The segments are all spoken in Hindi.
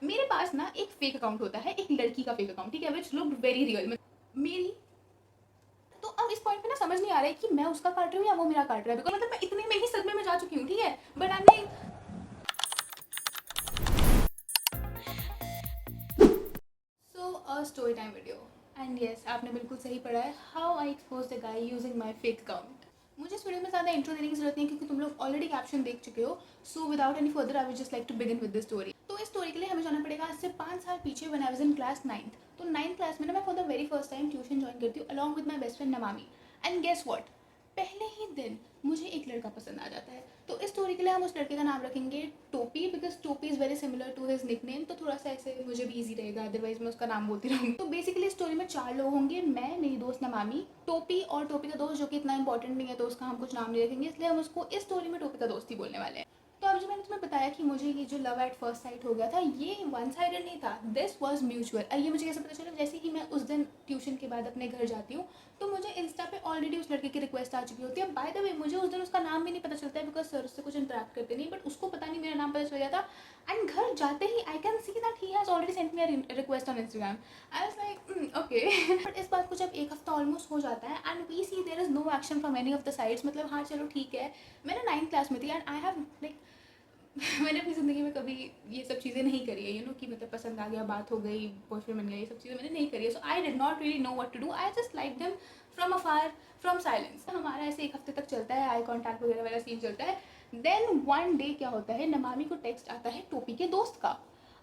मेरे पास ना एक फेक अकाउंट होता है, एक लड़की का फेक अकाउंट, ठीक है, विच लुक वेरी रियल मेरी। तो अब इस पॉइंट पे ना समझ नहीं आ रहा है कि मैं उसका काट रही हूँ या वो मेरा काट रहा है, बिकॉज मतलब मैं इतने में ही सदमे में जा चुकी हूँ, ठीक है, but I mean story time video. And yes, आपने बिल्कुल सही पढ़ा है, how I expose the guy using my fake account. मुझे इस वीडियो में ज़्यादा इंट्रो देने की जरूरत नहीं है क्योंकि तुम लोग ऑलरेडी कैप्शन देख चुके हो। So without any further I would just like to begin with the story. तो इस स्टोरी के लिए हमें जाना पड़ेगा आज से 5 साल पीछे, when I was in class 9th। तो 9th क्लास में ना मैं for the very first time tuition join करती हूँ along with my best friend Namami. And guess what, पहले ही दिन मुझे एक लड़का पसंद आ जाता है। तो इस स्टोरी के लिए हम उस लड़के का नाम रखेंगे Topi, because Topi is very similar to his nickname. तो थोड़ा सा ऐसे मुझे भी ईजी रहेगा, अदरवाइज मैं उसका नाम बोलती रहूँगी। तो बेसिकली स्टोरी में 4 लोग होंगे, मैं, मेरी दोस्त नमामी, टोपी और टोपी का दोस्त, जो कि इतना इंपॉर्टेंट नहीं है तो उसका हम कुछ नाम नहीं रखेंगे, इसलिए हम उसको इस स्टोरी में टोपी का दोस्त ही बोलने वाले हैं। तो अब जो मैंने तुम्हें बताया कि मुझे ये जो लव एट फर्स्ट साइट हो गया था, ये वन साइडेड नहीं था, दिस वॉज म्यूचुअल। ये मुझे कैसे पता चला, जैसे ही मैं उस दिन ट्यूशन के बाद अपने घर जाती हूँ तो मुझे इंस्टा पे ऑलरेडी उस लड़के की रिक्वेस्ट आ चुकी होती है। बाय द वे, मुझे उस दिन उसका नाम भी नहीं पता चलता है बिकॉज सर उससे कुछ इंटरेक्ट करते नहीं, बट उसको पता नहीं मेरा नाम पता चल गया था। एंड घर जाते ही I can see that he has already sent me a request on Instagram. I was like okay. But इस बात को जब एक हफ्ता ऑलमोस्ट हो जाता है and we see there is no action from any of the sides, मतलब हाँ चलो ठीक है, मैं ना 9th क्लास में थी एंड आई हैव लाइक मैंने अपनी ज़िंदगी में कभी ये सब चीज़ें नहीं करी है, यू नो, कि मतलब पसंद आ गया, बात हो गई, बॉयफ्रेंड बन गया, ये सब चीज़ें मैंने नहीं करी है। So I did not really know what to do, I just like them from afar, from silence. हमारा ऐसे एक हफ्ते तक चलता है, आई कॉन्टैक्ट वगैरह वाला सीन चलता है। देन वन डे क्या होता है, नमामी को टेक्स्ट आता है टोपी के दोस्त का।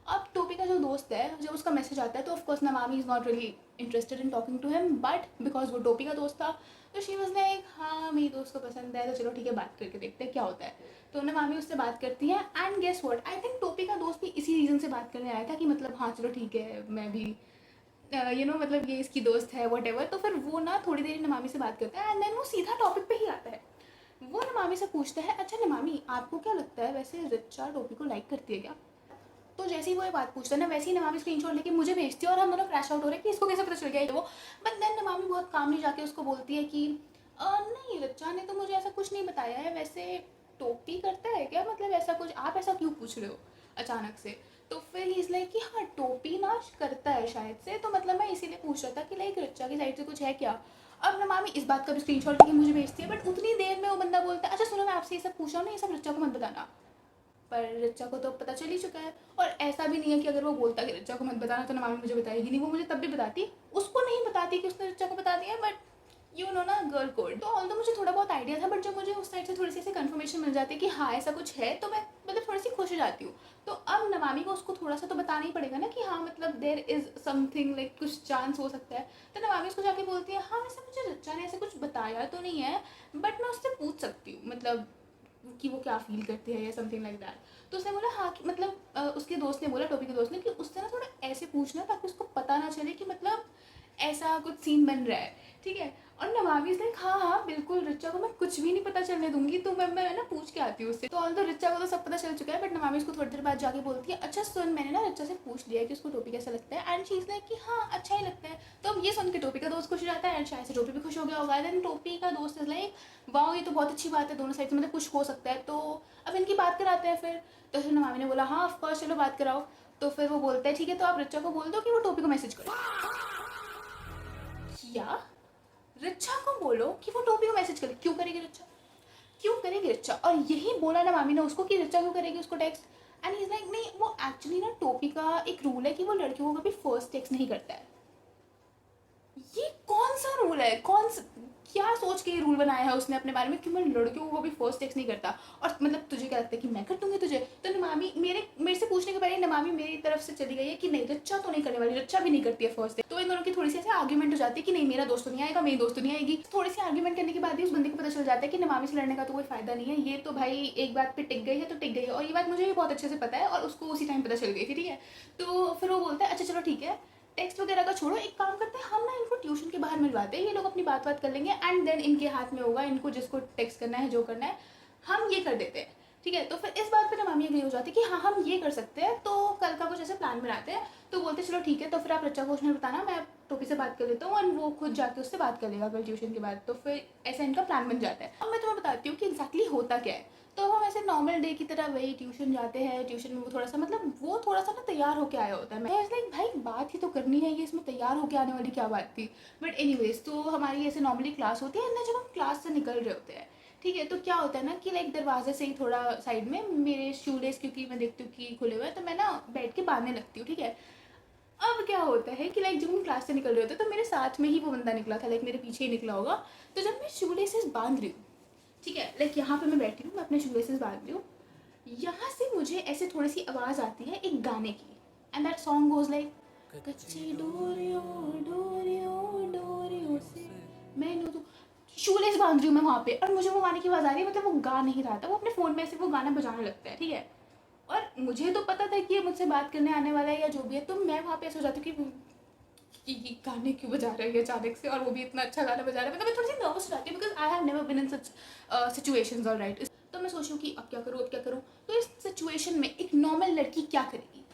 अब टोपी का जो दोस्त है, जब उसका मैसेज आता है तो of course Namami is not really interested in talking to him, but because वो टोपी का दोस्त था तो शी वॉज लाइक हाँ मेरी दोस्त को पसंद है तो चलो ठीक है, बात करके देखते हैं क्या होता है। तो नमामी उससे बात करती है and guess what, I think Topi का दोस्त भी इसी रीज़न से बात करने आया था कि मतलब हाँ चलो ठीक है, मैं भी यू नो मतलब ये इसकी दोस्त है वट एवर। तो फिर वो ना थोड़ी देर नमामी से बात करता है एंड देन वो सीधा टॉपिक पे ही आता है। वो नमामी से पूछता है, अच्छा नमामी आपको क्या लगता है वैसे रिचा टोपी को लाइक करती है क्या? तो जैसे ही वो ये बात पूछता है ना, वैसे ही नमामी स्क्रीनशॉट लेके मुझे भेजती है और हम दोनों क्रैश आउट हो रहे हैं कि इसको कैसे पता चल गया है वो। बट देन नमामी बहुत कामली जाके उसको बोलती है कि नहीं रिचा ने तो मुझे ऐसा कुछ नहीं बताया है, वैसे टोपी करता है क्या, मतलब ऐसा कुछ, आप ऐसा क्यों पूछ रहे हो अचानक से? तो फिर ही इसलिए कि हाँ टोपी ना करता है शायद से, तो मतलब मैं इसीलिए पूछ रहा था कि लाइक रिचा की साइड से कुछ है क्या। अब नमामी इस बात का भी स्क्रीनशॉट लेके मुझे भेजती है, बट उतनी देर में वो बंदा बोलता है, अच्छा सुनो मैं आपसे ये सब पूछ रहा हूँ ना, ये सब रिचा को मत बताना। पर रिचा को तो पता चल ही चुका है, और ऐसा भी नहीं है कि अगर वो बोलता कि रिचा को मत बताना तो नमामी मुझे बताएगी नहीं, वो मुझे तब भी बताती, उसको नहीं बताती कि उसने रिचा को बता दिया। बट यू नो ना गर्ल कोड, तो ऑल तो मुझे थोड़ा बहुत आइडिया था, बट जब मुझे उस साइड से थोड़ी सी ऐसी कंफर्मेशन मिल जाती है कि हाँ ऐसा कुछ है तो मैं मतलब थोड़ी सी खुश हो जाती हूँ। तो अब नमामी को उसको थोड़ा सा तो बताना ही पड़ेगा ना कि हाँ मतलब देर इज़ समथिंग लाइक कुछ चांस हो सकता है। तो नमामी उसको जाके बोलती है, हाँ वैसे मुझे रिचा ने ऐसे कुछ बताया तो नहीं है, बट मैं उससे पूछ सकती हूँ मतलब कि वो क्या फील करती है या समथिंग लाइक दैट। तो उसने बोला हाँ कि मतलब उसके दोस्त ने बोला, टोपी के दोस्त ने, कि उससे ना थोड़ा ऐसे पूछना ताकि उसको पता ना चले कि मतलब ऐसा कुछ सीन बन रहा है, ठीक है। और नमामी लाइक हाँ हाँ बिल्कुल, रिचा को मैं कुछ भी नहीं पता चलने दूंगी, तो मैं ना पूछ के आती हूँ उससे। तो ऑल तो रिचा को तो सब पता चल चुका है, बट नमामी उसको थोड़ी देर बाद जाके बोलती है, अच्छा सुन मैंने ना रिचा से पूछ लिया है कि उसको टोपी कैसा लगता है, एंड चीज़ लाइक कि हाँ अच्छा ही लगता है। तो अब ये सुन के टोपी का दोस्त खुश हो जाता है एंड शायद से टोपी भी खुश हो गया होगा। देन टोपी का दोस्त इज लाइक वाह ये तो बहुत अच्छी बात है, दोनों साइड से मतलब कुछ हो सकता है, तो अब इनकी बात कराते हैं फिर। तो फिर नमामी ने बोला हाँ ऑफकोर्स चलो बात कराओ। तो फिर वो बोलता है ठीक है, तो आप रिचा को बोल दो कि वो टोपी को मैसेज करे। क्या? रिचा को बोलो कि वो टोपी को मैसेज करे? क्यों करेगी रिचा? क्यों करेगी रिचा? और यही बोला ना मामी ने उसको कि रिचा क्यों करेगी उसको टेक्स्ट। एंड इज लाइक नहीं, वो एक्चुअली ना टोपी का एक रूल है कि वो लड़कियों को कभी फर्स्ट टेक्स्ट नहीं करता है। ये कौन सा रूल है, कौन सा, क्या सोच के ये रूल बनाया है उसने अपने बारे में कि मैं लड़कियों को भी फर्स्ट टेक्स्ट नहीं करता। और मतलब तुझे क्या लगता है कि मैं कर दूंगी तुझे? तो नमामी मेरे से पूछने के पहले नमामी मेरी तरफ से चली गई है कि नहीं रिचा तो नहीं करने वाली, रिचा भी नहीं करती है फर्स्ट टेक्स्ट। तो इन दोनों की थोड़ी सी ऐसे आर्ग्यूमेंट हो जाती है कि नहीं मेरा दोस्त तो नहीं आएगा, मेरी दोस्त तो नहीं आएगी। थोड़ी सी आर्ग्यूमेंट करने के बाद ही उस बंदे को पता चल जाता है कि नमामी से लड़ने का तो कोई फायदा नहीं है, ये तो भाई एक बात पे टिक गई है तो टिक गई है, और ये बात मुझे भी बहुत अच्छे से पता है और उसको उसी टाइम पता चल गई थी, ठीक है। तो फिर वो बोलता है अच्छा चलो ठीक है, टेक्स्ट वगैरह का छोड़ो, एक काम करते हैं हम ना इनको ट्यूशन के बाहर मिलवाते हैं, ये लोग अपनी बात कर लेंगे एंड देन इनके हाथ में होगा, इनको जिसको टेक्स्ट करना है जो करना है हम ये कर देते हैं, ठीक है। तो फिर इस बात पे ना मामी एग्री हो जाती है कि हाँ हम ये कर सकते हैं, तो कल का कुछ ऐसे प्लान बनाते हैं। तो बोलते चलो ठीक है, तो फिर आप रचा को उसमें बताना, मैं टोपी से बात कर लेता हूँ और वो खुद जाके उससे बात कर लेगा कल ट्यूशन के बाद। तो फिर ऐसा इनका प्लान बन जाता है। अब मैं तुम्हें बताती हूँ कि एग्जैक्टली होता क्या है। तो हम ऐसे नॉर्मल डे की तरह वही ट्यूशन जाते हैं। ट्यूशन में वो थोड़ा सा ना तैयार होके आया होता है। मैं लाइक भाई बात ही तो करनी है, ये इसमें तैयार होके आने वाली क्या बात थी। बट एनीवेज, तो हमारी ऐसे नॉर्मली क्लास होती है ना, जब हम क्लास से निकल रहे होते हैं, ठीक है, तो क्या होता है ना कि लाइक दरवाजे से ही थोड़ा साइड में मेरे शूलेस, क्योंकि मैं देखती हूँ कि खुले हुए हैं, तो मैं ना बैठ के बांधने लगती हूँ, ठीक है। अब क्या होता है कि लाइक जब हम क्लास से निकल रहे होते हैं तो मेरे साथ में ही वो बंदा निकला था, लाइक मेरे पीछे ही निकला होगा। तो जब मैं शूलेसेस बांध रही हूँ, ठीक है, लाइक यहाँ पे मैं बैठी हूँ, मैं अपने शूलेसेस बांध रही हूँ, यहाँ से मुझे ऐसे थोड़ी सी आवाज़ आती है एक गाने की, and that song goes like, कच्ची डोरियों डोरियों डोरियों से मैंने तो शूलेस बांध रही हूँ मैं वहाँ पे, और मुझे वो गाने की आवाज़ आ रही है, मतलब वो गा नहीं रहा था, वो अपने फ़ोन में ऐसे वो गाना बजाने लगता है, ठीक है। और मुझे तो पता था कि ये मुझसे बात करने आने वाला है या जो भी है, तो मैं वहाँ पे ऐसे हो जाती हूँ कि ये गाने क्यों बजा रहे हैं अचानक से, और वो भी इतना अच्छा गाना बजा रहा है। मतलब मैं थोड़ी सी नर्वस हो जाती हूँ, because I have never been in such situations, alright. तो मैं सोचूँ कि अब क्या करूँ, अब क्या करूँ। तो इस सिचुएशन में एक नॉर्मल लड़की क्या करेगी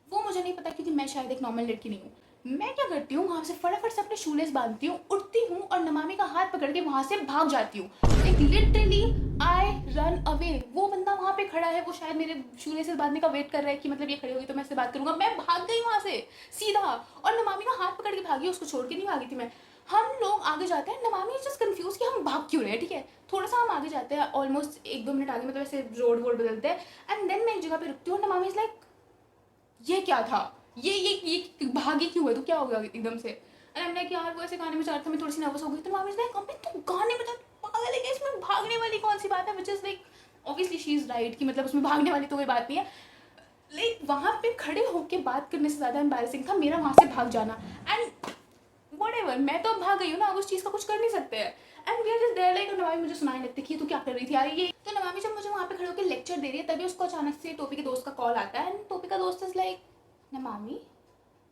वो मुझे नहीं पता, क्योंकि मैं शायद एक नॉर्मल लड़की नहीं हूँ। मैं क्या करती हूँ, वहाँ से फटाफट से अपने शूलेस बांधती हूँ, उठती हूँ और नमामि का हाथ पकड़ के वहाँ से भाग जाती हूँ। Like literally I run away. वो बंदा वहाँ पे खड़ा है, वो शायद मेरे शूलेसेस बांधने का वेट कर रहा है कि मतलब ये खड़ी होगी तो मैं इससे बात करूँगा। मैं भाग गई वहाँ से सीधा, और नमामि का हाथ पकड़ के भागी, उसको छोड़ के नहीं भागी थी मैं। हम लोग आगे जाते हैं, नमामि इज जस्ट कंफ्यूज कि हम भाग क्यों रहे हैं, ठीक है। थोड़ा सा हम आगे जाते हैं, ऑलमोस्ट 1-2 मिनट आगे, मतलब ऐसे रोड वोड बदलते हैं, एंड देन मैं एक जगह पे रुकती हूँ। नमामि इज लाइक, ये क्या था, ये भागी क्यों है, तो क्या हो गया एकदम से। एंड आई एम लाइक, यार वो ऐसे गाने बजा रहा था, मैं थोड़ी सी नर्वस हो गई। तो मम्मी इज लाइक, अबे तू गाने बजा, पागल है क्या, इसमें भागने वाली कौन सी बात है। Which is like obviously she is right कि मतलब उसमें भागने वाली तो कोई बात नहीं है। लाइक वहाँ पे खड़े होके बात करने से ज़्यादा एम्बैरेसिंग था मेरा वहाँ से भाग जाना। एंड वट मैं तो भाग गई हूँ ना, अब उस चीज़ का कुछ कर नहीं सकते हैं। And we are just there like, Namami मुझे सुनाने लगती कि तू क्या कर रही थी यार ये। तो नमामि जब मुझे वहाँ पे खड़े होकर लेक्चर दे रही है, तभी उसको अचानक से टोपी के दोस्त का कॉल आता है। एंड टोपी का दोस्त इज लाइक, नमामि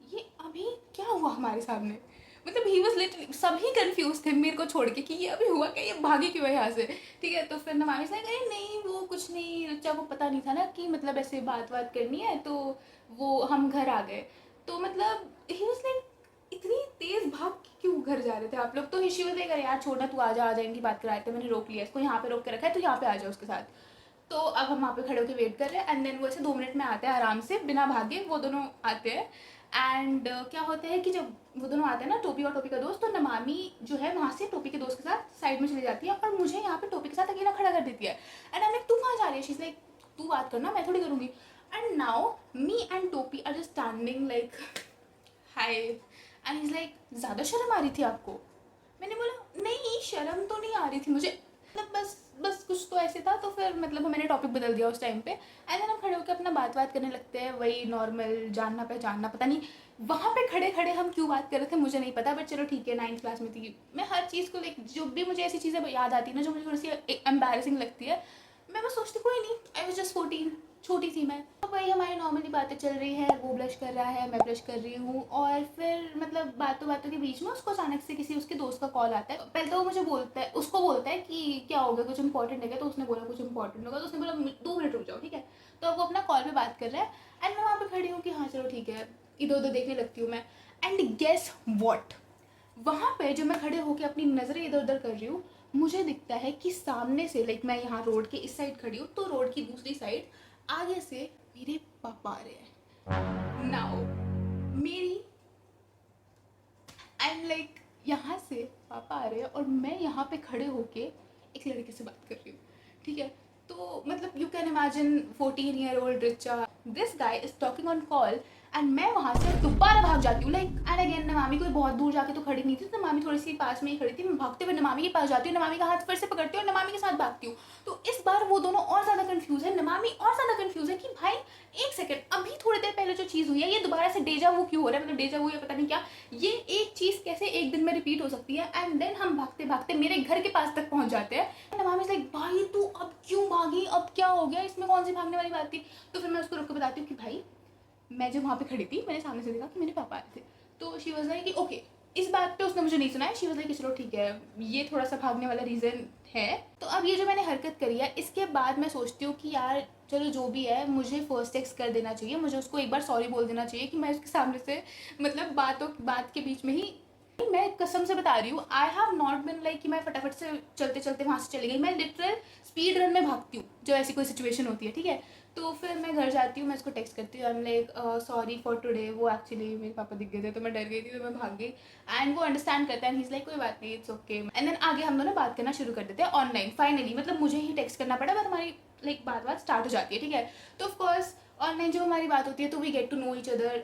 ये अभी क्या हुआ हमारे सामने। मतलब ही वॉज लिटरली, सभी कंफ्यूज थे मेरे को छोड़ के कि ये अभी हुआ क्या, ये भागे क्यों है यहाँ से, ठीक है। तो फिर नमामि से अरे नहीं वो कुछ नहीं, रच्चा को पता नहीं था ना कि मतलब ऐसे बात बात करनी है, तो वो हम घर आ गए। तो मतलब ही वॉज लाइक, इतनी तेज भाग के क्यों घर जा रहे थे आप लोग। तो हिशी वॉज लाइक, अरे यार छोड़ना, तू आ जा इनकी बात कराए थे, मैंने रोक लिया इसको, यहाँ पे रोक के रखा है, तो यहाँ पे आ जाओ उसके साथ। तो अब हम वहाँ पे खड़े होकर वेट कर रहे हैं, एंड देन वो ऐसे 2 मिनट में आते हैं आराम से बिना भागे, वो दोनों आते हैं। एंड क्या होता है कि जब वो दोनों आते हैं ना, टोपी और टोपी का दोस्त, तो नमामि जो है वहाँ से टोपी के दोस्त के साथ साइड में चली जाती है, और मुझे यहाँ पे टोपी के साथ अकेला खड़ा कर देती है। एंड आई लाइक, तू कहाँ जा रही है, शी इज लाइक, तू बात करना, मैं थोड़ी करूँगी। And now me and Topi are just standing like, hi. And is like, ज़्यादा शर्म आ रही थी आपको। मैंने बोला नहीं, शर्म तो नहीं आ रही थी मुझे, मतलब बस बस कुछ तो ऐसे था। तो फिर मतलब मैंने टॉपिक बदल दिया उस टाइम पे, एंड देन हम खड़े होकर अपना बात करने लगते हैं, वही नॉर्मल जानना पहचानना। पता नहीं वहाँ पे खड़े खड़े हम क्यों बात कर रहे थे मुझे नहीं पता, बट चलो ठीक है, 9th क्लास में थी मैं। हर चीज़ को लाइक, जो भी मुझे ऐसी चीज़ें याद आती है ना जो मुझे थोड़ी सी एम्बैरेसिंग लगती है, मैं बस सोचती कोई नहीं, आई वॉज जस्ट 14, छोटी थी मैं। तो वही हमारी नॉर्मली बातें चल रही है, वो ब्लश कर रहा है, मैं ब्लश कर रही हूँ, और फिर मतलब बातों बातों के बीच में उसको अचानक से किसी उसके दोस्त का कॉल आता है। पहले तो वो मुझे बोलता है, उसको बोलता है कि क्या हो गया, कुछ इंपॉर्टेंट है क्या। तो उसने बोला कुछ इंपॉर्टेंट होगा, तो उसने बोला 2 मिनट रुक जाओ, ठीक है। तो वो अपना कॉल पे बात कर रहा है, एंड मैं वहाँ पे खड़ी हूँ कि हाँ चलो ठीक है, इधर उधर देखने लगती हूँ मैं। एंड गेस वॉट, वहाँ पे जो मैं खड़े होकर अपनी नज़रें इधर उधर कर रही हूँ, मुझे दिखता है कि सामने से, लाइक मैं यहाँ रोड के इस साइड खड़ी हूँ, तो रोड की दूसरी साइड आगे से मेरे पापा आ रहे हैं। नाउ मेरी, एंड लाइक यहाँ से पापा आ रहे हैं, और मैं यहाँ पे खड़े होके एक लड़के से बात कर रही हूँ, ठीक है। तो मतलब you can imagine 14-year-old Richa, this guy is talking on call, and मैं वहाँ से दोबारा भाग जाती हूँ लाइक। एंड अगेन नमामि कोई बहुत दूर जाके तो खड़ी नहीं थी, तो नमामि थोड़ी सी पास में ही खड़ी थी। मैं भागते हुए नमामि के पास जाती हूँ, नमामि का हाथ फिर से पकड़ती हूँ और नमामि के साथ भागती हूँ। तो इस बार वो दोनों और ज़्यादा कन्फ्यूज़ है, नमामि और ज़्यादा कन्फ्यूज़ है कि भाई एक सेकंड, अभी थोड़ी देर पहले जो चीज़ हुई है ये दोबारा से डेजा वो क्यों हो रहा है, मतलब डेजा वो या पता नहीं क्या, ये एक चीज़ कैसे एक दिन में रिपीट हो सकती है। एंड देन हम भागते भागते मेरे घर के पास तक पहुँच जाते हैं। नमामि इज लाइक, भाई तू अब क्यों भागी, अब क्या हो गया, इसमें कौन सी भागने वाली बात थी। तो फिर मैं उसको रुक के बताती हूँ कि भाई मैं जब वहाँ पे खड़ी थी मैंने सामने से देखा कि मेरे पापा आए थे। तो शी वॉज लाइक ओके, इस बात पे उसने मुझे नहीं सुना है। शी वॉज लाइक चलो ठीक है, ये थोड़ा सा भागने वाला रीज़न है। तो अब ये जो मैंने हरकत करी है, इसके बाद मैं सोचती हूँ कि यार चलो जो भी है, मुझे फर्स्ट टेक्स्ट कर देना चाहिए, मुझे उसको एक बार सॉरी बोल देना चाहिए कि मैं उसके सामने से मतलब बात के बीच में ही मैं कसम से बता रही हूँ, I have not been like कि मैं फटाफट से चलते चलते वहाँ से चली गई। मैं लिटरल स्पीड रन में भागती हूँ जब ऐसी कोई सिचुएशन होती है, ठीक है। तो फिर मैं घर जाती हूँ, मैं उसको टेक्स्ट करती हूँ, आई am like sorry for today. वो एक्चुअली मेरे पापा दिख गए थे तो मैं डर गई थी, तो मैं भाग गई। एंड वो अंडरस्टैंड करता है एंड ही इज लाइक कोई बात नहीं, इट्स ओके। एंड देन आगे हम दोनों बात करना शुरू कर देते हैं ऑनलाइन। फाइनली मतलब मुझे ही टेक्स्ट करना पड़ा, बट हमारी लाइक बात स्टार्ट हो जाती है, ठीक है। तो ऑफकोर्स ऑनलाइन जब हमारी बात होती है तो we get to know each other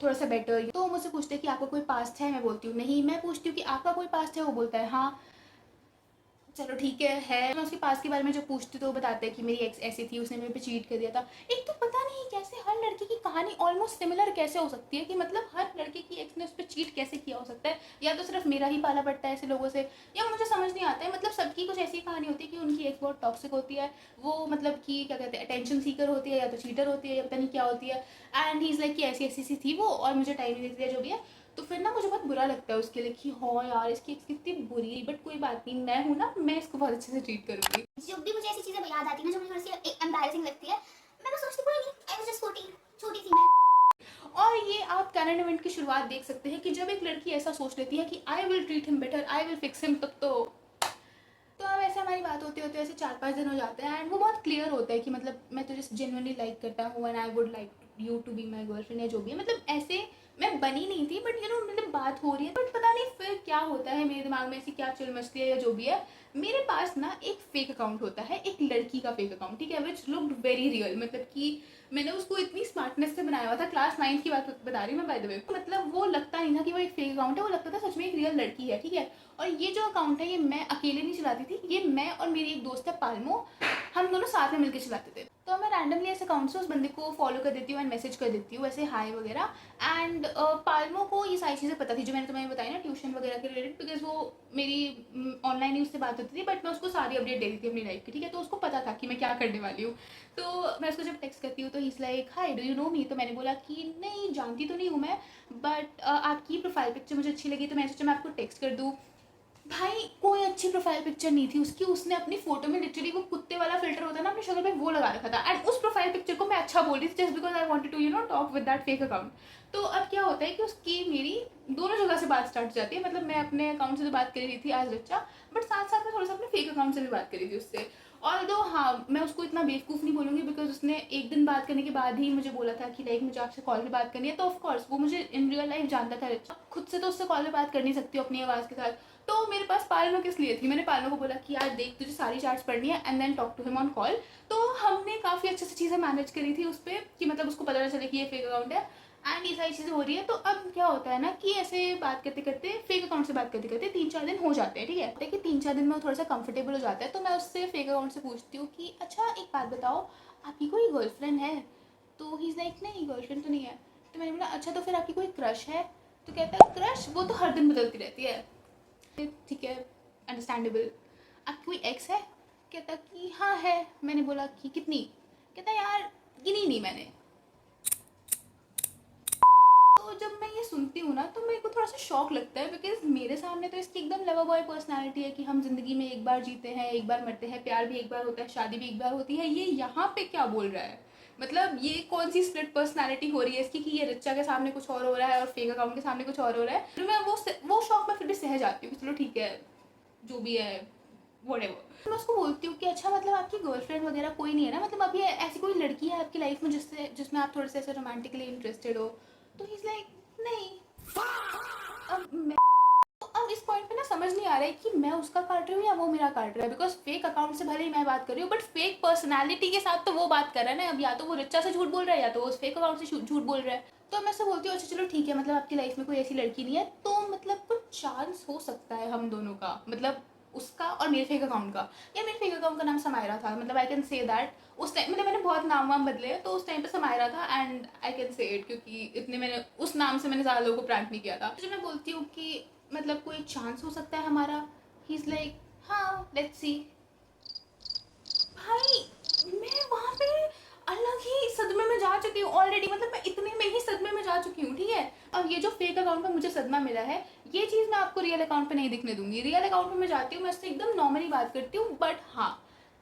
थोड़ा सा बेटर। तो मुझसे पूछते हैं कि आपका कोई पास्ट है, मैं बोलती हूँ नहीं। मैं पूछती हूँ कि आपका कोई पास्ट है, वो बोलता है हाँ। चलो ठीक है। मैं उसके पास के बारे में जो पूछती तो वो बताते हैं कि मेरी एक्स ऐसी थी, उसने मेरे पे चीट कर दिया था। एक तो पता नहीं कैसे हर लड़की की कहानी ऑलमोस्ट सिमिलर कैसे हो सकती है, कि मतलब हर लड़के की एक्स ने उस पर चीट कैसे किया हो सकता है। या तो सिर्फ मेरा ही पाला पड़ता है ऐसे लोगों से, या मुझे समझ नहीं आता है। मतलब सबकी कुछ ऐसी कहानी होती है कि उनकी एक्स बहुत टॉक्सिक होती है, वो मतलब कि क्या कहते हैं अटेंशन सीकर होती है, या तो चीटर होती है, या पता नहीं क्या होती है। एंड ही इज़ लाइक कि ऐसी ऐसी सी थी वो, और मुझे टाइम नहीं देती है जो भी है। तो फिर ना मुझे बहुत बुरा लगता है उसके लिए कि हाँ यार इसकी एक्स कितनी बुरी है, बट कोई बात नहीं, मैं हूँ ना, मैं इसको बहुत अच्छे से ट्रीट करूँगी। जब भी मुझे ऐसी चीजें याद आती है ना जो मुझे थोड़ी सी एम्बैरेसिंग लगती है, मैं बस सोचती हूँ आई वाज जस्ट 14, छोटी थी मैं। और ये आप कैनन इवेंट की शुरुआत देख सकते हैं कि जब एक लड़की ऐसा सोच लेती है कि I will treat him better, I will fix him, तब तो अब ऐसे हमारी बात होते होते ऐसे 4-5 दिन हो जाते हैं। एंड वो बहुत क्लियर होता है कि मतलब मैं तुझे जेन्युइनली लाइक करता हूँ and I would like you to be my girlfriend, या जो भी है। मतलब ऐसे मैं बनी नहीं थी, बट यू नो मतलब बात हो रही है। बट पता नहीं फिर क्या होता है मेरे दिमाग में, ऐसी क्या चिल मचती है या जो भी है। मेरे पास ना एक फेक अकाउंट होता है, एक लड़की का फेक अकाउंट, ठीक है, विच लुक्ड वेरी रियल। मतलब कि मैंने उसको इतनी स्मार्टनेस से बनाया हुआ था, क्लास 9 की बात बता रही हूँ मैं बाय द वे। मतलब वो लगता नहीं था कि वो एक फेक अकाउंट है, वो लगता था सच में एक रियल लड़की है, ठीक है। और ये जो अकाउंट है ये मैं अकेले नहीं चलाती थी, ये मैं और मेरी एक दोस्त है पाल्मो, हम दोनों साथ में मिलकर चलाते थे। तो मैं रैंडमली ऐसे अकाउंट से उस बंदे को फॉलो कर देती हूँ एंड मैसेज कर देती हूँ ऐसे हाय वगैरह। एंड पाल्मो को ये सारी चीज़ें पता थी जो मैंने तुम्हें बताई ना ट्यूशन वगैरह के रिलेटेड, बिकॉज वो मेरी ऑनलाइन ही उससे बात होती थी, बट मैं उसको सारी अपडेट दे दी थी अपनी लाइफ की, ठीक है। तो उसको पता था कि मैं क्या करने वाली हूँ। तो मैं उसको जब टेक्स्ट करती हूँ तो इस like hi do you know me. तो मैंने बोला कि नहीं जानती तो नहीं हूँ मैं, बट आपकी प्रोफाइल पिक्चर मुझे अच्छी लगी, तो मैं सोचा मैं आपको टेक्स्ट कर दूँ। भाई कोई अच्छी प्रोफाइल पिक्चर नहीं थी उसकी, उसने अपनी फोटो में लिटरली वो कुत्ते वाला फिल्टर होता है ना अपनी शक्ल पे, वो लगा रखा था। एंड उस प्रोफाइल पिक्चर को मैं अच्छा बोल रही थी just because I wanted to you know talk with that fake account. तो अब क्या होता है कि उसकी मेरी दोनों जगह से बात स्टार्ट हो जाती है। मतलब मैं अपने अकाउंट से तो बात कर रही थी आज बच्चा, बट साथ साथ में थोड़ा सा अपने फेक अकाउंट से भी बात करी थी उससे। और दो हाँ मैं उसको इतना बेवकूफ़ नहीं बोलूँगी, बिकॉज उसने एक दिन बात करने के बाद ही मुझे बोला था कि लाइक मुझे आपसे कॉल पे बात करनी है। तो ऑफकोर्स वो मुझे इन रियल लाइफ जानता था अच्छा, खुद से तो उससे कॉल पे बात कर नहीं सकती हूँ अपनी आवाज़ के साथ। तो मेरे पास पालनो किस लिए थी, मैंने पालनो को बोला कि यार देख तुझे सारी चैट्स पढ़नी है and then talk to him on call. तो हमने काफ़ी अच्छे से चीज़ें मैनेज करी थी उस पर कि मतलब उसको पता ना चले कि ये फेक अकाउंट है एंड ये सारी चीज़ें हो रही है। तो अब क्या होता है ना कि ऐसे बात करते करते फेक अकाउंट से बात करते करते 3-4 दिन हो जाते हैं, ठीक है। कि 3-4 दिन में वो थोड़ा सा कंफर्टेबल हो जाता है। तो मैं उससे फेक अकाउंट से पूछती हूँ कि अच्छा एक बात बताओ आपकी कोई गर्लफ्रेंड है। तो ही इज़ लाइक नहीं गर्लफ्रेंड तो नहीं है। तो मैंने बोला अच्छा तो फिर आपकी कोई क्रश है। तो कहता है क्रश वो तो हर दिन बदलती रहती है। ठीक है अंडरस्टैंडेबल। आपकी कोई एक्स है। कहता कि हाँ है। मैंने बोला कि कितनी। कहता यार गिनी नहीं मैंने। तो जब मैं ये सुनती हूँ ना तो मेरे को थोड़ा सा शौक लगता है, बिकॉज मेरे सामने तो इसकी एकदम लवर बॉय पर्सनालिटी है कि हम जिंदगी में एक बार जीते हैं एक बार मरते हैं, प्यार भी एक बार होता है शादी भी एक बार होती है। ये यहाँ पे क्या बोल रहा है, मतलब ये कौन सी स्प्लिट पर्सनालिटी हो रही है इसकी कि ये रिचा के सामने कुछ और हो रहा है और फेक अकाउंट के सामने कुछ और हो रहा है। तो मैं वो शौक में फिर भी सह जाती हूँ, चलो ठीक है जो भी है व्हाटएवर। मैं उसको बोलती हूँ कि अच्छा मतलब आपकी गर्लफ्रेंड वगैरह कोई नहीं है ना, मतलब अभी ऐसी कोई लड़की है आपकी लाइफ में जिसमें आप थोड़े से ऐसे रोमांटिकली इंटरेस्टेड हो। तो ही इज लाइक नहीं। अब इस पॉइंट पे ना समझ नहीं आ रहा है कि मैं उसका काट रही हूँ या वो मेरा काट रहा है, बिकॉज फेक अकाउंट से भले ही मैं बात कर रही हूँ बट फेक पर्सनैलिटी के साथ तो वो बात कर रहा है ना। अब या तो वो रिचा से झूठ बोल रहा है या तो वो उस फेक अकाउंट से झूठ बोल रहा है। तो मैं से बोलती हूँ अच्छा चलो ठीक है, मतलब आपकी लाइफ में कोई ऐसी लड़की नहीं है, तो मतलब कुछ चांस हो सकता है हम दोनों का, मतलब उसका और मेरे फेक अकाउंट का। या मेरे फेक अकाउंट का नाम समायरा था, मतलब आई कैन से दैट। उस टाइम मतलब मैंने बहुत नाम वाम बदले हैं, तो उस टाइम पे समायरा था and I can say it, क्योंकि इतने मैंने उस नाम से मैंने ज़्यादा लोगों को प्रैंक नहीं किया था। तो मैं बोलती हूँ कि मतलब कोई चांस हो सकता है हमारा। ही इज़ लाइक हाँ लेट्स सी। भाई मैं वहाँ पे अलग ही सदमे में जा चुकी हूँ ऑलरेडी, मतलब मैं इतने में ही सदमे में जा चुकी हूँ, ठीक है। और ये जो फेक अकाउंट में मुझे सदमा मिला है ये चीज़ मैं आपको रियल अकाउंट पे नहीं दिखने दूंगी। रियल अकाउंट में मैं जाती हूँ, मैं उससे एकदम नॉर्मली बात करती हूँ, बट हाँ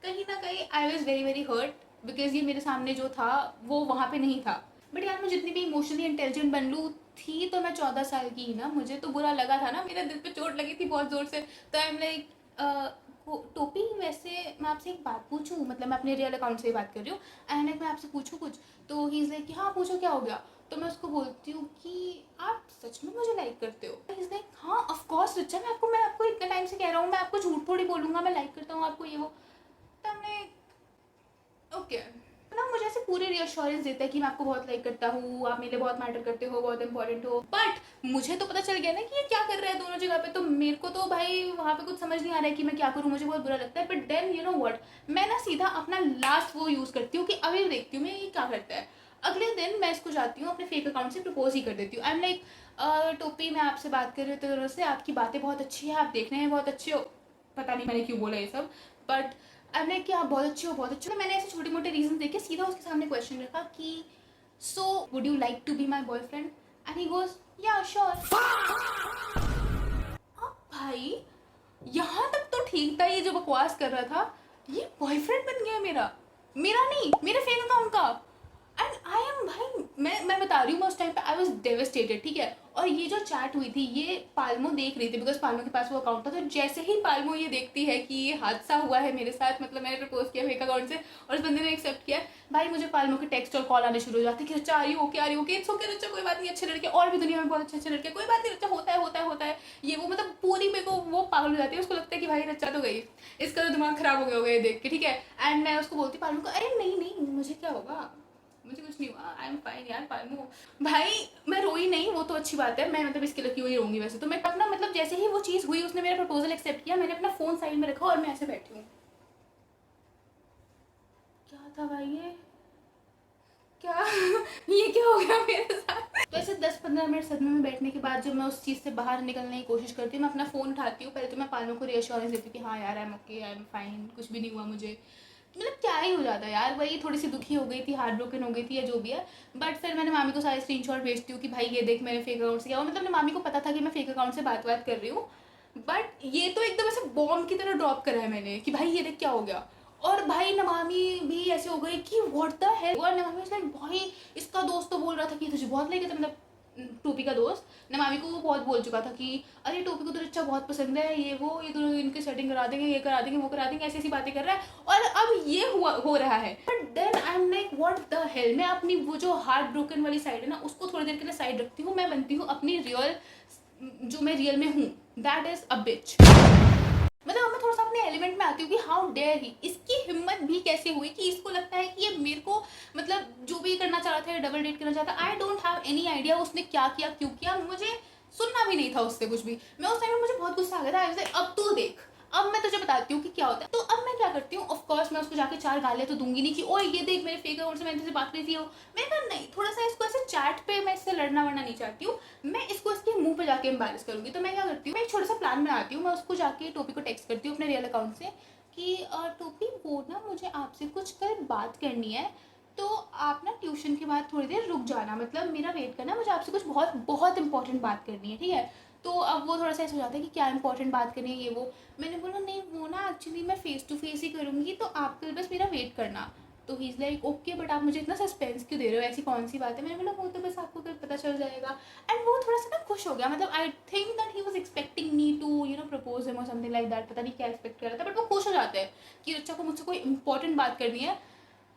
कहीं ना कहीं I was very very hurt, because ये मेरे सामने जो था वो वहाँ पे नहीं था। बट यार मैं जितनी भी इमोशनली इंटेलिजेंट बन लूँ, थी तो मैं 14 साल की ही ना, मुझे तो बुरा लगा था ना, मेरे दिल पे चोट लगी थी बहुत ज़ोर से। तो आई एम लाइक टोपी, वैसे मैं आपसे एक बात पूछूं, मतलब मैं अपने रियल अकाउंट से ही बात कर रही हूँ, एंड लाइक मैं आपसे पूछूं कुछ, तो ही इज़ लाइक कि हाँ पूछो क्या हो गया। तो मैं उसको बोलती हूँ कि आप सच में मुझे लाइक करते हो। ही इज़ लाइक हाँ ऑफ कोर्स रिचा, मैं आपको इतने टाइम से कह रहा हूँ, मैं आपको झूठ थोड़ी बोलूँगा, मैं लाइक करता हूँ आपको ये वो। तब मैं ओके ना, मुझे ऐसे पूरी रियश्योरेंस देता है कि मैं आपको बहुत लाइक करता हूँ, आप मेरे लिए बहुत मैटर करते हो, बहुत इंपॉर्टेंट हो। बट मुझे तो पता चल गया ना कि ये क्या कर रहा है दोनों जगह पे, तो मेरे को तो भाई वहाँ पे कुछ समझ नहीं आ रहा है कि मैं क्या करूँ, मुझे बहुत बुरा लगता है। But then you know what, मैं ना सीधा अपना लास्ट वो यूज़ करती हूँ कि अभी देखती हूँ मैं ये क्या करता है। अगले दिन मैं इसको जाती हूँ अपने फेक अकाउंट से प्रपोज ही कर देती हूँ। आई एम लाइक टोपी, मैं आपसे बात कर रही हूँ तो से, आपकी बातें बहुत अच्छी है, आप देखने में बहुत अच्छे हो। पता नहीं मैंने क्यों बोला ये सब, बट अब लाइक कि आप बहुत अच्छे हो, बहुत अच्छे हो। मैंने ऐसे छोटे मोटे रीजन देके सीधा उसके सामने क्वेश्चन रखा कि so would you like to be my boyfriend, and he goes yeah sure. अब भाई यहाँ तक तो ठीक था, ये जो बकवास कर रहा था, ये बॉयफ्रेंड बन गया मेरा, मेरा नहीं, मेरे फेक अकाउंट का। एंड आई एम भाई, मैं बता रही हूँ, मैं उस टाइम पे आई वॉज डेवेस्टेटेड, ठीक है। और ये जो चैट हुई थी ये पाल्मो देख रही थी, बिकॉज पाल्मो के पास वो अकाउंट था। तो जैसे ही पाल्मो ये देखती है कि ये हादसा हुआ है मेरे साथ, मतलब मैंने प्रपोज किया फेक अकाउंट से और उस बंदे ने एक्सेप्ट किया, भाई मुझे पाल्मो के टेक्स्ट और कॉल आने शुरू हो जाते कि अच्छा आ रही हो, क्या आ रही हो, इट्स ओके अच्छा, कोई बात नहीं, अच्छे लड़के और भी दुनिया में बहुत अच्छे अच्छे लड़के, कोई बात नहीं, अच्छा होता है होता है होता है ये वो। मतलब पूरी मेरे को वो पागल हो जाती है, उसको लगता है कि भाई रच्चा तो गई, इसका तो दिमाग खराब हो गया होगा ये देख के, ठीक है। एंड मैं उसको बोलती पाल्मो को, अरे नहीं नहीं मुझे क्या होगा, मुझे कुछ नहीं हुआ, आई एम फाइन यार पालमू। भाई मैं रोई नहीं, वो तो अच्छी बात है, मैं मतलब इसके लिए क्यों ही रहूंगी वैसे तो। मैं अपना मतलब जैसे ही वो चीज़ हुई, उसने मेरा प्रपोजल एक्सेप्ट किया, मैंने अपना फ़ोन साइड में रखा और मैं ऐसे बैठी हूँ। क्या था भाई ये, क्या ये क्या हो गया मेरे साथ। तो ऐसे 10-15 मिनट सदमे में बैठने के बाद जब मैं उस चीज़ से बाहर निकलने की कोशिश करती हूँ, मैं अपना फ़ोन उठाती हूँ, पहले तो मैं पालमू को रियश्योरेंस देती हूँ कि हाँ यार I am okay, I am fine, कुछ भी नहीं हुआ मुझे। मतलब क्या ही हो जाता है यार, वही थोड़ी सी दुखी हो गई थी, हार्ट ब्रोकन हो गई थी या जो भी है। बट फिर मैंने मामी को सारे स्क्रीनशॉट भेजती हूँ कि भाई ये देख मेरे फेक अकाउंट से क्या हुआ। मतलब मामी को पता था कि मैं फेक अकाउंट से बात कर रही हूँ, बट ये तो एकदम ऐसे बॉम्ब की तरह ड्रॉप करा है मैंने कि भाई ये देख क्या हो गया। और भाई नमामी भी ऐसे हो गई कि व्हाट द हेल। और नमामी लाइक भाई इसका दोस्त तो बोल रहा था कि तुझे बहुत लगे था, मतलब टोपी का दोस्त नमामी को वो बहुत बोल चुका था कि अरे टोपी को तो अच्छा बहुत पसंद है, ये वो, ये दोनों इनकी सेटिंग करा देंगे, ये करा देंगे, वो करा देंगे, ऐसी ऐसी बातें कर रहा है। और अब ये हुआ हो रहा है। But then I am like what the hell. मैं अपनी वो जो हार्ट ब्रोकन वाली साइड है ना, उसको थोड़ी देर के लिए साइड रखती हूँ, मैं बनती हूँ अपनी रियल, जो मैं रियल में हूँ, दैट इज अ बिच। मतलब अब मैं थोड़ा सा अपने एलिमेंट में आती हूँ कि हाउ डेयर ही, इसकी हिम्मत भी कैसे हुई कि इसको लगता है कि ये मेरे को, मतलब जो भी करना चाह रहा था, डबल डेट करना चाहता। I don't have any idea उसने क्या किया, क्यों किया, मुझे सुनना भी नहीं था उससे कुछ भी। मैं उस टाइम में मुझे बहुत गुस्सा आ गया था। आई वाज अब तू देख, अब मैं तुझे बताती हूँ कि क्या होता है। तो अब मैं क्या करती हूँ, ऑफ कोर्स मैं उसको जाके 4 गालियाँ तो दूंगी नहीं कि ओए ये देख मेरे फेक अकाउंट से मैंने तुझसे बात करी थी। मैं कहा नहीं, थोड़ा सा इसको ऐसे चैट पे मैं इससे लड़ना वड़ना नहीं चाहती हूँ, मैं इसको इसके मुंह पे जाके एम्बैरस करूंगी। तो मैं क्या करती हूँ, मैं एक छोटा सा प्लान बनाती हूँ, मैं उसको जाके टोपी को टेक्स्ट करती हूँ अपने रियल अकाउंट से कि टोपी वो ना मुझे आपसे कुछ कल बात करनी है, तो आप ना ट्यूशन के बाद थोड़ी देर रुक जाना, मतलब मेरा वेट करना, मुझे आपसे कुछ बहुत बहुत इंपॉर्टेंट बात करनी है, ठीक है। तो अब वो थोड़ा सा ऐसा हो जाता है कि क्या इंपॉर्टेंट बात करनी है ये वो। मैंने बोला नहीं वो ना एक्चुअली मैं फेस टू फेस ही करूँगी, तो आप कल बस मेरा वेट करना। तो he is like okay, but आप मुझे इतना सस्पेंस क्यों दे रहे हो, ऐसी कौन सी बात है। मैंने बोला वो तो बस आपको कल पता चल जाएगा। एंड वो थोड़ा सा ना खुश हो गया, मतलब I think that he was expecting me to you know propose him or something like that, पता नहीं क्या एक्सपेक्ट कर रहा था, बट वो खुश हो जाते हैं कि अच्छा को मुझसे कोई इंपॉर्टेंट बात करनी है,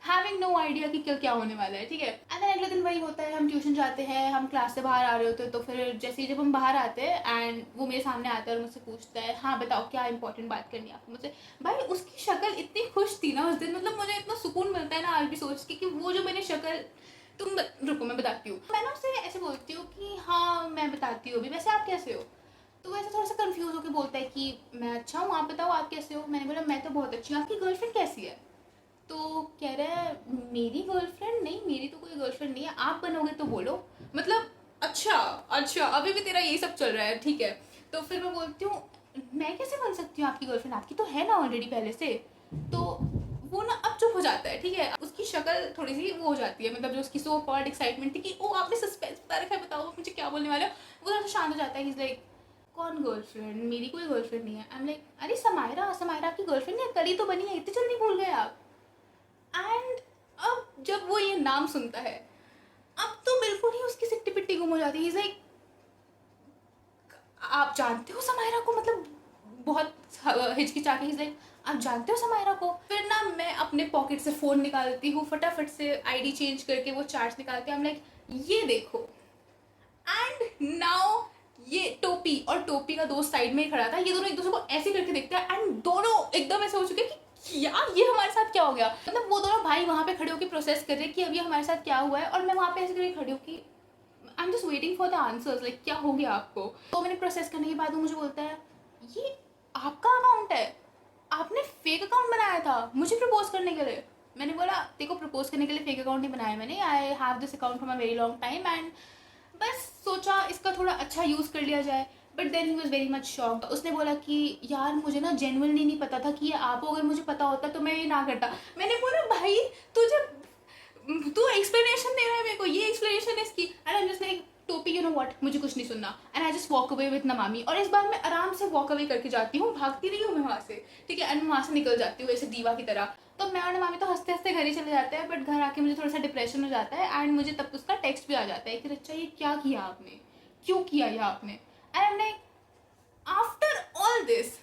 हैविंग नो आइडिया कि कल क्या होने वाला है, ठीक है। एंड देन अगले दिन वही होता है, हम ट्यूशन जाते हैं, हम क्लास से बाहर आ रहे होते हैं। तो फिर जैसे ही जब हम बाहर आते हैं एंड वो मेरे सामने आता है और मुझसे पूछता है हाँ बताओ क्या इंपॉर्टेंट बात करनी है आपको मुझसे। भाई उसकी शक्ल इतनी खुश थी ना उस दिन, मतलब मुझे इतना सुकून मिलता है ना आज भी सोच के कि वो जो मैंने शक्ल, रुको मैं बताती हूँ। मैं ना उससे ऐसे बोलती हूँ कि हाँ मैं बताती हूँ अभी, वैसे आप कैसे हो। तो वैसे थोड़ा सा कंफ्यूज होकर बोलता है कि मैं अच्छा हूँ, आप बताओ आप कैसे हो। मैंने बोला मैं तो बहुत अच्छी हूँ, आपकी गर्लफ्रेंड कैसी है। तो कह रहा है मेरी गर्लफ्रेंड नहीं, मेरी तो कोई गर्लफ्रेंड नहीं है, आप बनोगे तो बोलो। मतलब अच्छा अच्छा अभी भी तेरा यही सब चल रहा है, ठीक है। तो फिर मैं बोलती हूँ मैं कैसे बन सकती हूँ आपकी गर्लफ्रेंड, आपकी तो है ना ऑलरेडी पहले से। तो वो ना अब चुप हो जाता है, ठीक है। उसकी शक्ल थोड़ी सी वो हो जाती है, मतलब जो उसकी सो कॉल्ड एक्साइटमेंट थी कि ओ आपने सस्पेंस बता रखा है, बताओ आप मुझे क्या बोलने वाले हो, वो थोड़ा सा शांत हो जाता है। इज लाइक कौन गर्लफ्रेंड, मेरी कोई गर्लफ्रेंड नहीं है। आई एम लाइक अरे समायरा, समायरा आपकी गर्लफ्रेंड नहीं है, कल ही तो बनी है, इतनी जल्दी भूल गए आप। एंड अब जब वो ये नाम सुनता है अब तो बिल्कुल ही उसकी सिट्टी पिट्टी गुम हो जाती है। He's like, आप जानते हो समायरा को, मतलब बहुत हिचकिचा के, He's like, आप जानते हो समायरा को। फिर ना मैं अपने पॉकेट से फ़ोन निकालती हूँ, फटाफट से आईडी चेंज करके वो चार्ज निकालती हूँ। I'm like, ये देखो। एंड नाउ ये टोपी और टोपी का दोस्त साइड में ही खड़ा था, ये दोनों एक दूसरे को ऐसे करके देखते हैं एंड दोनों एकदम ऐसे हो चुके हैं कि यार ये हमारे साथ क्या हो गया। मतलब वो दोनों भाई वहाँ पे खड़े होकर प्रोसेस कर रहे हैं कि अभी हमारे साथ क्या हुआ है, और मैं वहाँ पे ऐसे करके खड़ी हूँ कि आई am just waiting for the answers, like क्या हो गया आपको। 2 मिनट प्रोसेस करने के बाद वो मुझे बोलता है, ये आपका अकाउंट है, आपने फेक अकाउंट बनाया था मुझे प्रपोज करने के लिए। मैंने बोला, देखो प्रपोज करने के लिए फेक अकाउंट नहीं बनाया मैंने, I have this account from a very long time and बस सोचा इसका थोड़ा अच्छा यूज़ कर लिया जाए। But then he was very much shocked. उसने बोला कि यार मुझे ना जेन्युइनली नहीं पता था कि ये आप हो, अगर मुझे पता होता तो मैं ये ना करता। मैंने बोला, भाई तुझे, तू एक्सप्लेनेशन दे रहा है मेरे को, ये एक्सप्लेनेशन है इसकी। And I am just like, टोपी यू नो व्हाट, मुझे कुछ नहीं सुनना। And I just walk away with Namami. और इस बार मैं आराम से वॉक अवे करके जाती हूँ, भागती नहीं हूँ मैं वहाँ से, ठीक है। एंड वहाँ से निकल जाती हूँ ऐसे दीवा की तरह। तो मैं और नमामी तो हंसते हंसते घर ही चले जाते हैं, बट घर आके मुझे थोड़ा सा डिप्रेशन हो जाता है एंड मुझे तब उसका टेक्स्ट भी आ जाता है कि अच्छा ये क्या किया आपने, क्यों किया ये आपने। And I am like, after all this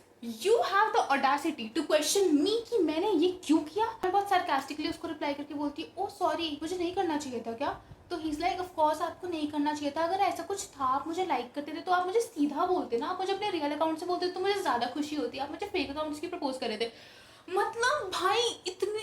you have the audacity to question me कि मैंने ये क्यों किया। मैं बहुत सार्कास्टिकली उसको रिप्लाई करके बोलती, ओ सॉरी मुझे नहीं करना चाहिए था क्या। तो he is like, of course आपको नहीं करना चाहिए था, अगर ऐसा कुछ था आप मुझे लाइक करते थे तो आप मुझे सीधा बोलते ना, आप मुझे अपने रियल अकाउंट से बोलते तो मुझे ज़्यादा खुशी होती। आप मुझे फेक अकाउंट की प्रपोज कर रहे थे। मतलब भाई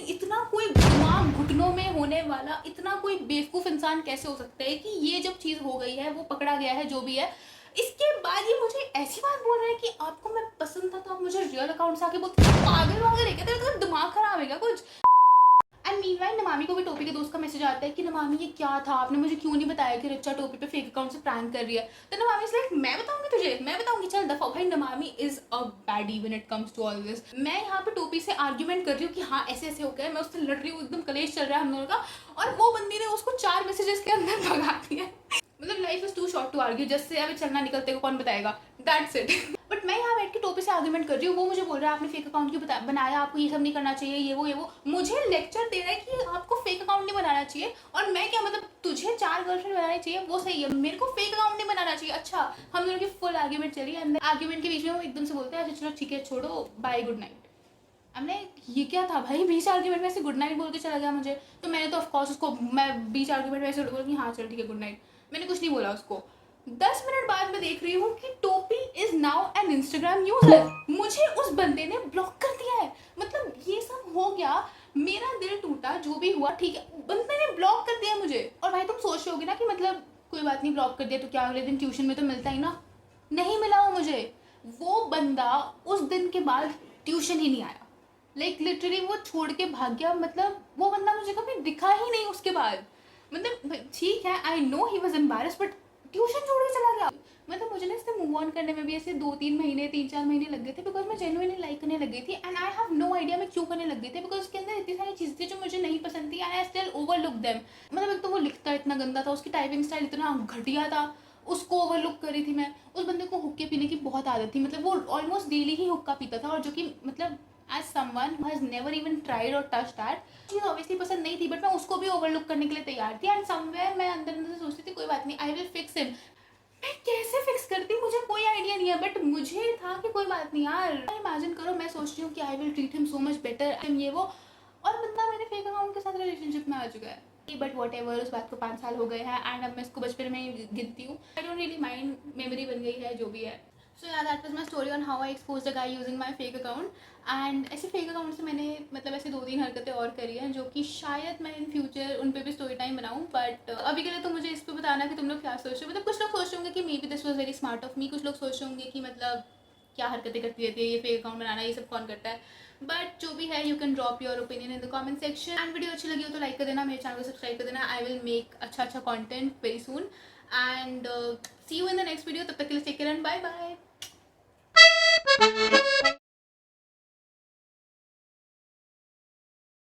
इतना कोई दिमाग घुटनों में होने वाला, इतना कोई बेवकूफ़ इंसान कैसे हो सकता है कि ये जब चीज़ हो गई है, वो पकड़ा गया है जो भी है, इसके बाद ये मुझे ऐसी बात बोल रहे हैं कि आपको मैं पसंद था तो आप मुझे रियल अकाउंट से आके बोलते, पागल वागल है क्या, तेरा तो दिमाग खराब है क्या कुछ। एंड मीनवाइल नमामी को भी टोपी के दोस्त का मैसेज आता है कि नमामी ये क्या था, आपने मुझे क्यों नहीं बताया कि रिचा टोपी पे फेक अकाउंट से प्रैंक कर रही है। तो नमामी इज लाइक, मैं बताऊंगी तुझे, मैं बताऊंगी, चल दफा। भाई Namami is a baddie when it comes to all this. मैं यहाँ पे टोपी से आर्ग्यूमेंट कर रही हूँ कि हाँ ऐसे ऐसे हो गया, मैं उससे लड़ रही हूँ, एकदम कलेश चल रहा है हम दोनों का, और वो बंदी ने उसको 4 मैसेजेस के अंदर भगा दिया। मतलब life is too short to argue, just अभी चलना निकलते को कौन बताएगा, दैट्स इट। बट मैं यहाँ बैठ के टोपी से आर्ग्यूमेंट कर रही हूँ, वो मुझे बोल रहा है आपने फेक अकाउंट क्यों बनाया, आपको ये सब नहीं करना चाहिए, ये वो मुझे लेक्चर दे रहा है कि आपको फेक अकाउंट नहीं बनाना चाहिए। और मैं क्या, मतलब तुझे 4 गर्लफ्रेंड बनानी चाहिए वो सही है, मेरे को फेक अकाउंट नहीं बनाना चाहिए। अच्छा, हम दोनों की फुल आर्ग्यूमेंट चली एंड आर्ग्यूमेंट के बीच में वो एकदम से बोलते हैं, अच्छा चलो ठीक है छोड़ो, बाय गुड नाइट। हमने, ये क्या था भाई, बीच आर्ग्यूमेंट में ऐसे गुड नाइट बोल के चला गया मुझे। तो मैंने तो ऑफकोर्स उसको, मैं बीच आर्ग्यूमेंट में ऐसे बोला कि हाँ चल ठीक है गुड नाइट, मैंने कुछ नहीं बोला उसको। 10 मिनट बाद मैं देख रही हूँ कि टोपी is now an Instagram user. मुझे उस बंदे ने ब्लॉक कर दिया है। मतलब ये सब हो गया, मेरा दिल टूटा, जो भी हुआ ठीक है, बंदे ने ब्लॉक कर दिया मुझे। और भाई तुम सोच रहे होगे ना कि मतलब कोई बात नहीं, ब्लॉक कर दिया तो क्या, अगले दिन ट्यूशन में तो मिलता ही ना। नहीं मिला वो मुझे, वो बंदा उस दिन के बाद ट्यूशन ही नहीं आया। लाइक लिटरली वो छोड़ के भाग गया। मतलब वो बंदा मुझे कभी दिखा ही नहीं उसके बाद। मतलब ठीक है, I know he was embarrassed, but tuition छोड़ के चला गया। मतलब मुझे ना इससे मूव ऑन करने में भी ऐसे 2-3 महीने, 3-4 महीने लग गए थे, बिकॉज मैं जेन्युइनली लाइक करने लग गई थी and I have no idea मैं क्यों करने लग गई थी, बिकॉज उसके अंदर इतनी सारी चीज़ें थी जो मुझे नहीं पसंद थी and I still overlook them. मतलब एक तो वो लिखता इतना गंदा था, उसकी टाइपिंग स्टाइल इतना घटिया था, उसको ओवरलुक करी थी मैं। उस बंदे को हुक्के पीने की बहुत आदत थी, मतलब वो ऑलमोस्ट डेली ही हुक्का पीता था, और जो कि मतलब as someone who has never even tried or touched that, cheese obviously पसंद नहीं थी, बट मैं उसको भी ओवरलुक करने के लिए तैयार थी एंड समवेयर मैं अंदर अंदर से सोचती थी कोई बात नहीं, आई विल फिक्स हिम। मैं कैसे फिक्स करती मुझे कोई आइडिया नहीं है, बट मुझे था कि कोई बात नहीं यार, इमेजिन करो मैं सोच रही हूँ कि I will treat him so much better, ये वो, और बंदा मेरे फेक अकाउंट के साथ रिलेशनशिप में आ चुका है। बट वॉट एवर, उस बात को 5 साल हो गए हैं एंड अब मैं इसको बचपन में ही गिनती हूँ। I don't really mind, memory बन गई है जो भी है। सो यार that was my story on how I expose the guy using my fake account. And ऐसे फेक अकाउंट से मैंने मतलब ऐसे 2-3 हरकतें और करी हैं जो कि शायद मैं इन फ्यूचर उन पे भी स्टोरी टाइम बनाऊँ, बट अभी के लिए तो मुझे इस पर बताना कि तुम लोग क्या सोच रहे हो। मतलब कुछ लोग सोच होंगे कि may be this was very smart of me, कुछ लोग सोच होंगे कि मतलब क्या हरकतें करती रहती है ये, फेक अकाउंट बनाना ये सब कौन करता है। बट जो भी है, you can drop your opinion in the comment section and video अच्छी लगी हो तो लाइक कर देना, मेरे चैनल को सब्सक्राइब कर देना। आई विल मेक अच्छा content very soon and see you in the next video. तब तक के लिए take care and bye bye.